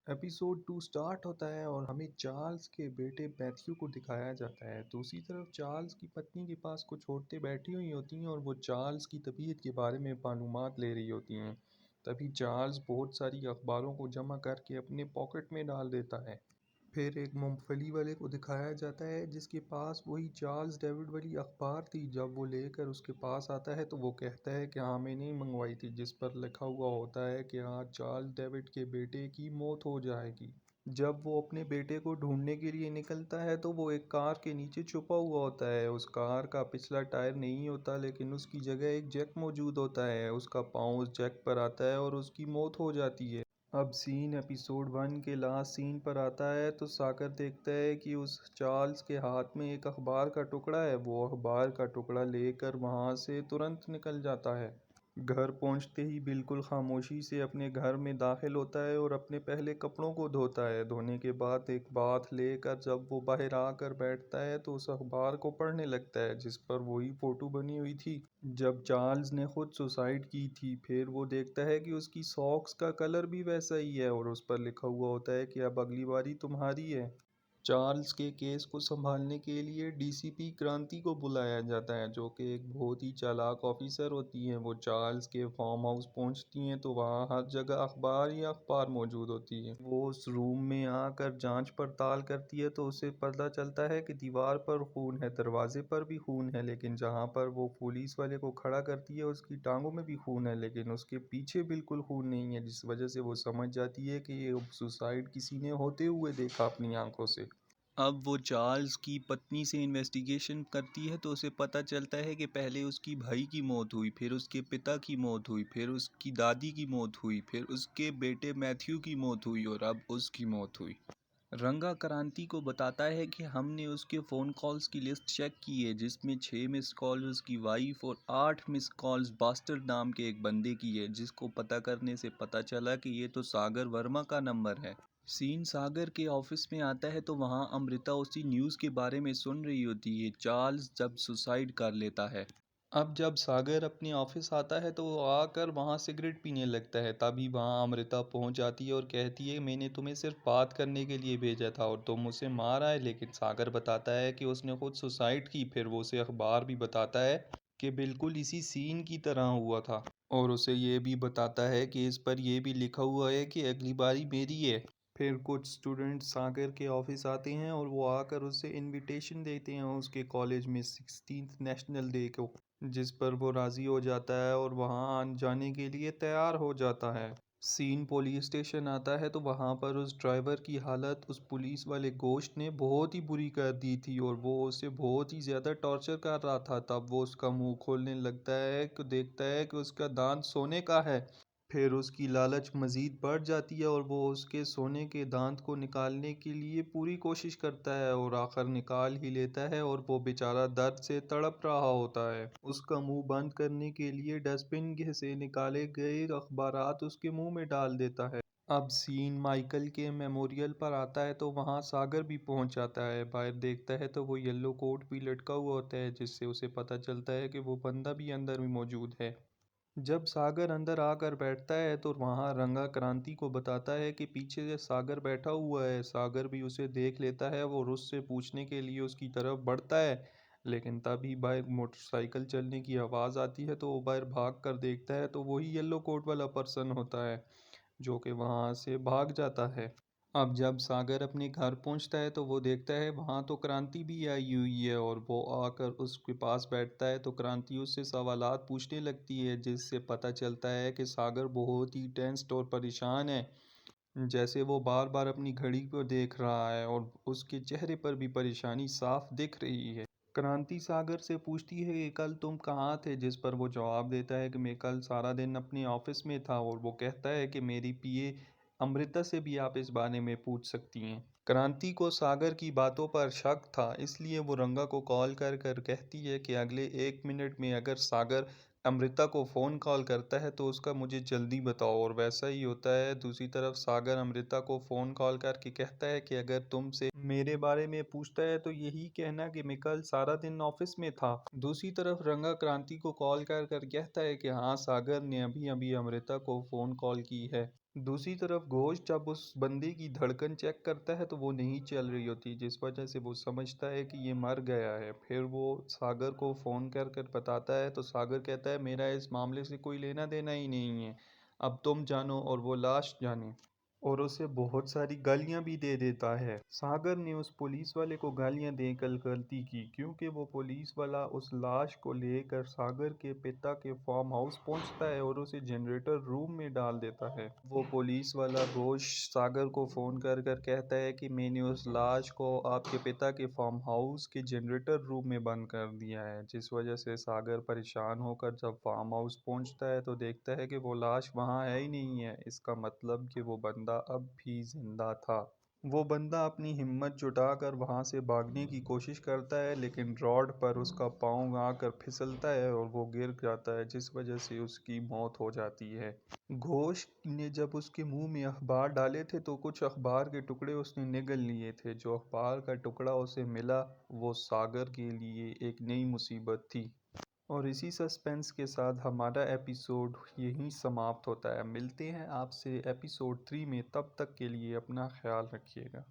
Episode 2 start होता है और हमें चार्ल्स के बेटे मैथ्यू को दिखाया जाता है। दूसरी तरफ चार्ल्स की पत्नी के पास कुछ औरतें बैठी हुई होती हैं और वो चार्ल्स की तबीयत के बारे में मालूमात ले रही होती हैं। तभी चार्ल्स बहुत सारी अखबारों को जमा करके अपने पॉकेट में डाल देता है। फिर एक मूंगफली वाले को दिखाया जाता है जिसके पास वही चार्ल्स डेविड वाली अखबार थी। जब वो लेकर उसके पास आता है तो वो कहता है कि हाँ मैंने ही मंगवाई थी, जिस पर लिखा हुआ होता है कि हाँ चार्ल्स डेविड के बेटे की मौत हो जाएगी। जब वो अपने बेटे को ढूंढने के लिए निकलता है तो वो एक कार के नीचे छुपा हुआ होता है। उस कार का पिछला टायर नहीं होता लेकिन उसकी जगह एक जैक मौजूद होता है। उसका पाँव उस जैक पर आता है और उसकी मौत हो जाती है। अब सीन एपिसोड 1 के लास्ट सीन पर आता है तो सागर देखता है कि उस चार्ल्स के हाथ में एक अखबार का टुकड़ा है। वो अखबार का टुकड़ा लेकर वहाँ से तुरंत निकल जाता है। घर पहुंचते ही बिल्कुल खामोशी से अपने घर में दाखिल होता है और अपने पहले कपड़ों को धोता है। धोने के बाद एक बाथ लेकर जब वो बाहर आकर बैठता है तो उस अखबार को पढ़ने लगता है जिस पर वही फोटो बनी हुई थी जब चार्ल्स ने खुद सुसाइड की थी। फिर वो देखता है कि उसकी सॉक्स का कलर भी वैसा ही है और उस पर लिखा हुआ होता है कि अब अगली बारी तुम्हारी है। चार्ल्स के केस को संभालने के लिए डीसीपी क्रांति को बुलाया जाता है जो कि एक बहुत ही चालाक ऑफिसर होती है। वो चार्ल्स के फार्म हाउस पहुंचती हैं तो वहाँ हर जगह अखबार ही अखबार मौजूद होती है। वो उस रूम में आकर जांच पड़ताल करती है तो उसे पता चलता है कि दीवार पर खून है, दरवाजे पर भी खून है, लेकिन जहाँ पर वो पुलिस वाले को खड़ा करती है उसकी टांगों में भी खून है लेकिन उसके पीछे बिल्कुल खून नहीं है, जिस वजह से वो समझ जाती है कि ये सुसाइड किसी ने होते हुए देखा अपनी आंखों से। अब वो चार्ल्स की पत्नी से इन्वेस्टिगेशन करती है तो उसे पता चलता है कि पहले उसकी भाई की मौत हुई, फिर उसके पिता की मौत हुई, फिर उसकी दादी की मौत हुई, फिर उसके बेटे मैथ्यू की मौत हुई और अब उसकी मौत हुई। रंगा क्रांति को बताता है कि हमने उसके फ़ोन कॉल्स की लिस्ट चेक की है जिसमें 6 मिस कॉल उसकी वाइफ और 8 मिस कॉल्स बास्टर्ड नाम के एक बंदे की है, जिसको पता करने से पता चला कि ये तो सागर वर्मा का नंबर है। सीन सागर के ऑफिस में आता है तो वहाँ अमृता उसी न्यूज़ के बारे में सुन रही होती है, चार्ल्स जब सुसाइड कर लेता है। अब जब सागर अपने ऑफिस आता है तो वो आकर वहाँ सिगरेट पीने लगता है। तभी वहाँ अमृता पहुँच जाती है और कहती है मैंने तुम्हें सिर्फ बात करने के लिए भेजा था और तुम उसे मार आए। लेकिन सागर बताता है कि उसने खुद सुसाइड की। फिर वो उसे अखबार भी बताता है कि बिल्कुल इसी सीन की तरह हुआ था और उसे ये भी बताता है कि इस पर यह भी लिखा हुआ है कि अगली बारी मेरी है। फिर कुछ स्टूडेंट सागर के ऑफिस आते हैं और वो आकर उसे इनविटेशन देते हैं उसके कॉलेज में 16th नेशनल डे को, जिस पर वो राज़ी हो जाता है और वहाँ जाने के लिए तैयार हो जाता है। सीन पुलिस स्टेशन आता है तो वहाँ पर उस ड्राइवर की हालत उस पुलिस वाले गोश्त ने बहुत ही बुरी कर दी थी और वो उसे बहुत ही ज़्यादा टॉर्चर कर रहा था। तब वो उसका मुंह खोलने लगता है कि देखता है कि उसका दांत सोने का है। फिर उसकी लालच मज़ीद बढ़ जाती है और वो उसके सोने के दांत को निकालने के लिए पूरी कोशिश करता है और आखिर निकाल ही लेता है और वो बेचारा दर्द से तड़प रहा होता है। उसका मुंह बंद करने के लिए डस्टबिन से निकाले गए अखबारात उसके मुंह में डाल देता है। अब सीन माइकल के मेमोरियल पर आता है तो वहाँ सागर भी पहुँच जाता है। बाहर देखता है तो वो येलो कोट भी लटका हुआ होता है जिससे उसे पता चलता है कि वो बंदा भी अंदर में मौजूद है। जब सागर अंदर आकर बैठता है तो वहाँ रंगा क्रांति को बताता है कि पीछे से सागर बैठा हुआ है। सागर भी उसे देख लेता है वो उससे पूछने के लिए उसकी तरफ बढ़ता है लेकिन तभी बाहर मोटरसाइकिल चलने की आवाज़ आती है तो वो बाहर भाग कर देखता है तो वही येलो कोट वाला पर्सन होता है जो कि वहाँ से भाग जाता है। अब जब सागर अपने घर पहुंचता है तो वो देखता है वहाँ तो क्रांति भी आई हुई है और वो आकर उसके पास बैठता है तो क्रांति उससे सवालात पूछने लगती है जिससे पता चलता है कि सागर बहुत ही टेंस्ड और परेशान है, जैसे वो बार बार अपनी घड़ी को देख रहा है और उसके चेहरे पर भी परेशानी साफ दिख रही है। क्रांति सागर से पूछती है कि कल तुम कहाँ थे, जिस पर वो जवाब देता है कि मैं कल सारा दिन अपने ऑफिस में था और वो कहता है कि मेरी पीए अमृता से भी आप इस बारे में पूछ सकती हैं। क्रांति को सागर की बातों पर शक था इसलिए वो रंगा को कॉल कर कर कहती है कि अगले 1 मिनट में अगर सागर अमृता को फ़ोन कॉल करता है तो उसका मुझे जल्दी बताओ और वैसा ही होता है। दूसरी तरफ सागर अमृता को फ़ोन कॉल करके कहता है कि अगर तुमसे मेरे बारे में पूछता है तो यही कहना कि मैं कल सारा दिन ऑफिस में था। दूसरी तरफ रंगा क्रांति को कॉल कर कर कहता है कि हाँ सागर ने अभी अभी अमृता को फ़ोन कॉल की है। दूसरी तरफ घोष जब उस बंदे की धड़कन चेक करता है तो वो नहीं चल रही होती, जिस वजह से वो समझता है कि ये मर गया है। फिर वो सागर को फ़ोन कर कर बताता है तो सागर कहता है मेरा इस मामले से कोई लेना देना ही नहीं है, अब तुम जानो और वो लाश जाने। और उसे बहुत सारी गालियां भी दे देता है। सागर ने उस पुलिस वाले को गालियां देकर गलती की, क्योंकि वो पुलिस वाला उस लाश को लेकर सागर के पिता के फार्म हाउस पहुंचता है और उसे जनरेटर रूम में डाल देता है। वो पुलिस वाला घोष सागर को फ़ोन कर कर कहता है कि मैंने उस लाश को आपके पिता के फार्म हाउस के जनरेटर रूम में बंद कर दिया है, जिस वजह से सागर परेशान होकर जब फार्म हाउस पहुंचता है तो देखता है कि वो लाश वहां है ही नहीं है। इसका मतलब कि वो बंदा अब भी जिंदा था। वो बंदा अपनी हिम्मत जुटाकर वहां से भागने की कोशिश करता है, लेकिन रॉड पर उसका पाँव आकर फिसलता है और वो गिर जाता है, जिस वजह से उसकी मौत हो जाती है। घोष ने जब उसके मुंह में अखबार डाले थे तो कुछ अखबार के टुकड़े उसने निगल लिए थे। जो अखबार का टुकड़ा उसे मिला वो सागर के लिए एक नई मुसीबत थी। और इसी सस्पेंस के साथ हमारा एपिसोड यहीं समाप्त होता है। मिलते हैं आपसे एपिसोड 3 में, तब तक के लिए अपना ख्याल रखिएगा।